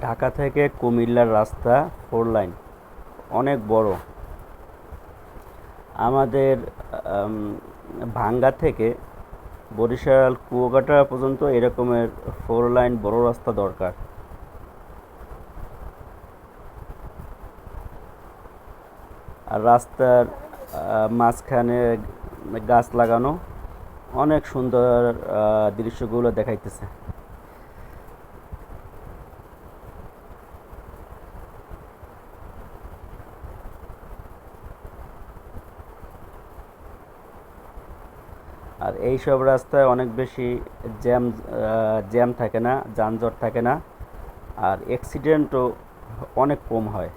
ঢাকা থেকে কুমিল্লার রাস্তা 4 লাইন, অনেক বড়। আমাদের আম, ভাঙ্গা থেকে বরিশাল কুয়াকাটা পর্যন্ত এরকমের 4 লাইন বড় রাস্তা দরকার। আর রাস্তার মাঝখানে গাছ লাগানো, অনেক সুন্দর দৃশ্যগুলো দেখাইতেছে। আর এই সব রাস্তায় অনেক বেশি জ্যাম জ্যাম থাকে না, যানজট থাকে না, আর অ্যাক্সিডেন্টও অনেক কম হয়।